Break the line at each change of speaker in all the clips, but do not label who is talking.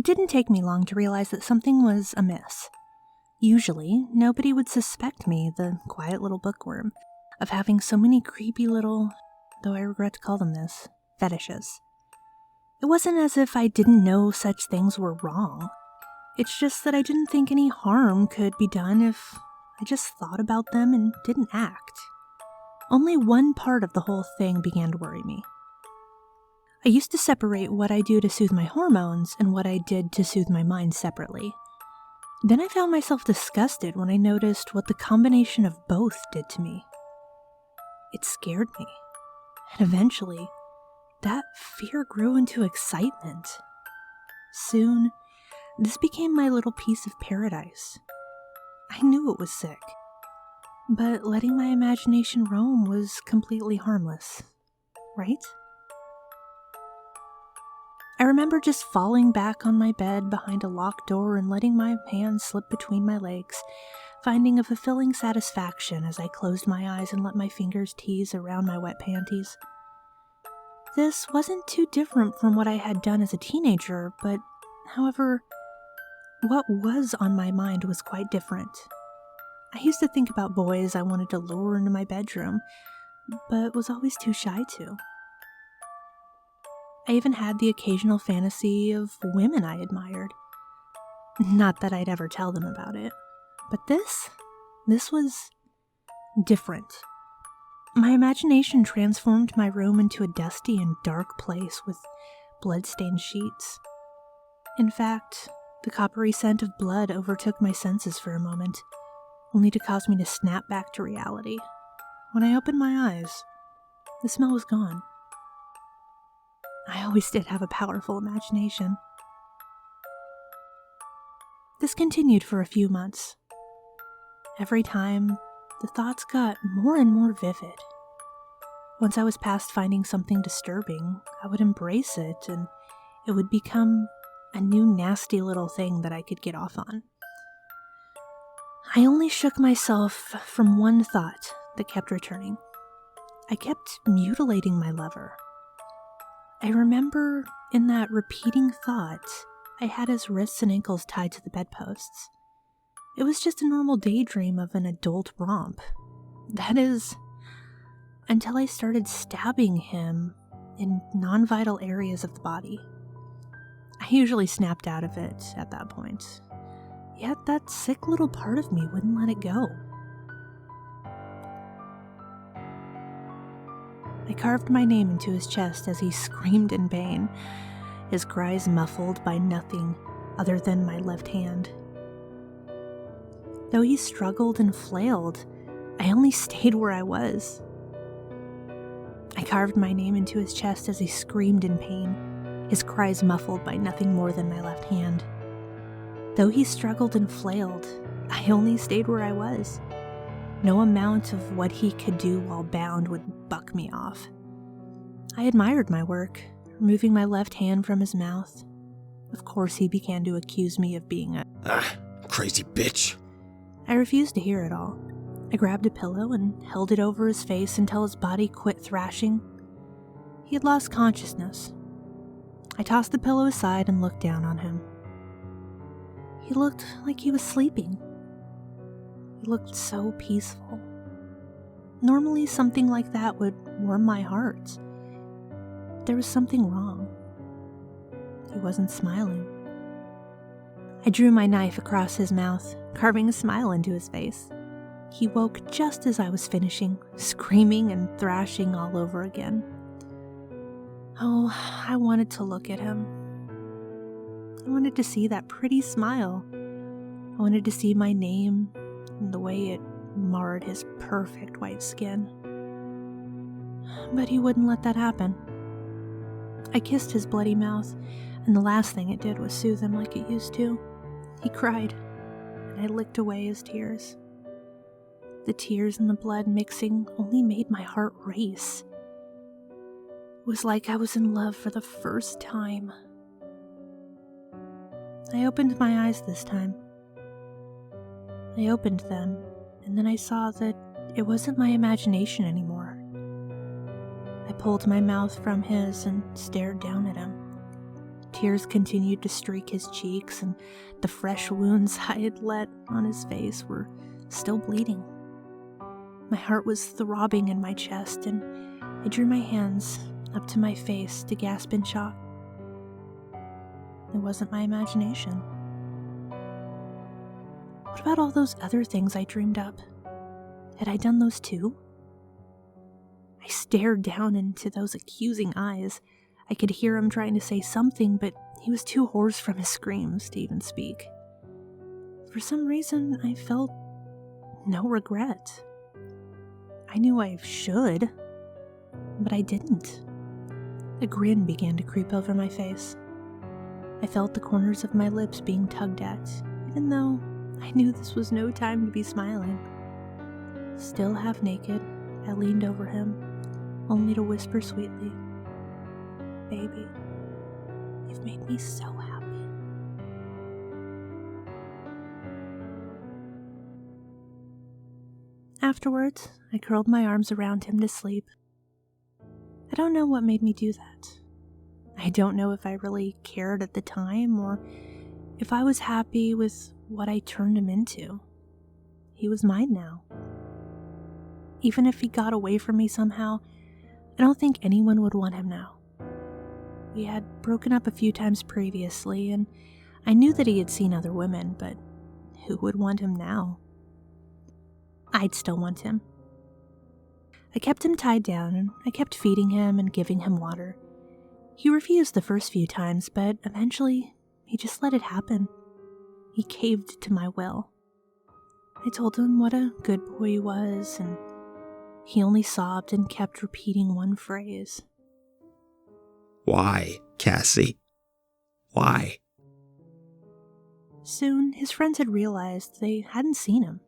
It didn't take me long to realize that something was amiss. Usually, nobody would suspect me, the quiet little bookworm, of having so many creepy little, though I regret to call them this, fetishes. It wasn't as if I didn't know such things were wrong. It's just that I didn't think any harm could be done if I just thought about them and didn't act. Only one part of the whole thing began to worry me. I used to separate what I do to soothe my hormones and what I did to soothe my mind separately. Then I found myself disgusted when I noticed what the combination of both did to me. It scared me, and eventually, that fear grew into excitement. Soon, this became my little piece of paradise. I knew it was sick, but letting my imagination roam was completely harmless, right? I remember just falling back on my bed behind a locked door and letting my hands slip between my legs, finding a fulfilling satisfaction as I closed my eyes and let my fingers tease around my wet panties. This wasn't too different from what I had done as a teenager, but, however, what was on my mind was quite different. I used to think about boys I wanted to lure into my bedroom, but was always too shy to. I even had the occasional fantasy of women I admired. Not that I'd ever tell them about it, but this was different. My imagination transformed my room into a dusty and dark place with blood-stained sheets. In fact, the coppery scent of blood overtook my senses for a moment, only to cause me to snap back to reality. When I opened my eyes, the smell was gone. I always did have a powerful imagination. This continued for a few months. Every time, the thoughts got more and more vivid. Once I was past finding something disturbing, I would embrace it, and it would become a new nasty little thing that I could get off on. I only shook myself from one thought that kept returning. I kept mutilating my lover. I remember in that repeating thought, I had his wrists and ankles tied to the bedposts. It was just a normal daydream of an adult romp. That is, until I started stabbing him in non-vital areas of the body. I usually snapped out of it at that point, yet that sick little part of me wouldn't let it go. I carved my name into his chest as he screamed in pain, his cries muffled by nothing other than my left hand. Though he struggled and flailed, I only stayed where I was. I carved my name into his chest as he screamed in pain, his cries muffled by nothing more than my left hand. Though he struggled and flailed, I only stayed where I was. No amount of what he could do while bound would buck me off. I admired my work, removing my left hand from his mouth. Of course, he began to accuse me of being a
crazy bitch.
I refused to hear it all. I grabbed a pillow and held it over his face until his body quit thrashing. He had lost consciousness. I tossed the pillow aside and looked down on him. He looked like he was sleeping. He looked so peaceful. Normally, something like that would warm my heart. There was something wrong. He wasn't smiling. I drew my knife across his mouth, carving a smile into his face. He woke just as I was finishing, screaming and thrashing all over again. Oh, I wanted to look at him. I wanted to see that pretty smile. I wanted to see my name and the way it marred his perfect white skin. But he wouldn't let that happen. I kissed his bloody mouth, and the last thing it did was soothe him like it used to. He cried, and I licked away his tears. The tears and the blood mixing only made my heart race. It was like I was in love for the first time. I opened my eyes this time. I opened them, and then I saw that it wasn't my imagination anymore. I pulled my mouth from his and stared down at him. Tears continued to streak his cheeks, and the fresh wounds I had let on his face were still bleeding. My heart was throbbing in my chest, and I drew my hands up to my face to gasp in shock. It wasn't my imagination. What about all those other things I dreamed up? Had I done those too? I stared down into those accusing eyes. I could hear him trying to say something, but he was too hoarse from his screams to even speak. For some reason, I felt no regret. I knew I should, but I didn't. A grin began to creep over my face. I felt the corners of my lips being tugged at, even though I knew this was no time to be smiling. Still half naked, I leaned over him, only to whisper sweetly, "Baby, you've made me so happy." Afterwards, I curled my arms around him to sleep. I don't know what made me do that. I don't know if I really cared at the time or if I was happy with what I turned him into. He was mine now. Even if he got away from me somehow, I don't think anyone would want him now. We had broken up a few times previously, and I knew that he had seen other women, but who would want him now? I'd still want him. I kept him tied down, and I kept feeding him and giving him water. He refused the first few times, but eventually, he just let it happen. He caved to my will. I told him what a good boy he was, and he only sobbed and kept repeating one phrase.
Why, Cassie? Why?
Soon, his friends had realized they hadn't seen him.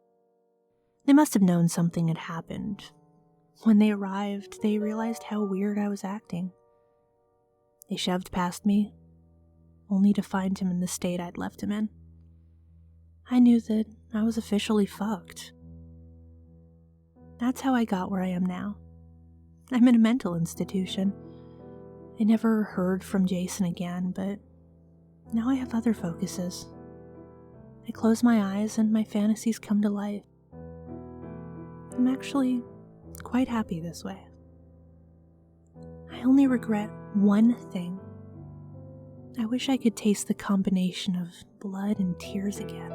They must have known something had happened. When they arrived, they realized how weird I was acting. They shoved past me, only to find him in the state I'd left him in. I knew that I was officially fucked. That's how I got where I am now. I'm in a mental institution. I never heard from Jason again, but now I have other focuses. I close my eyes and my fantasies come to life. I'm actually quite happy this way. I only regret one thing. I wish I could taste the combination of blood and tears again.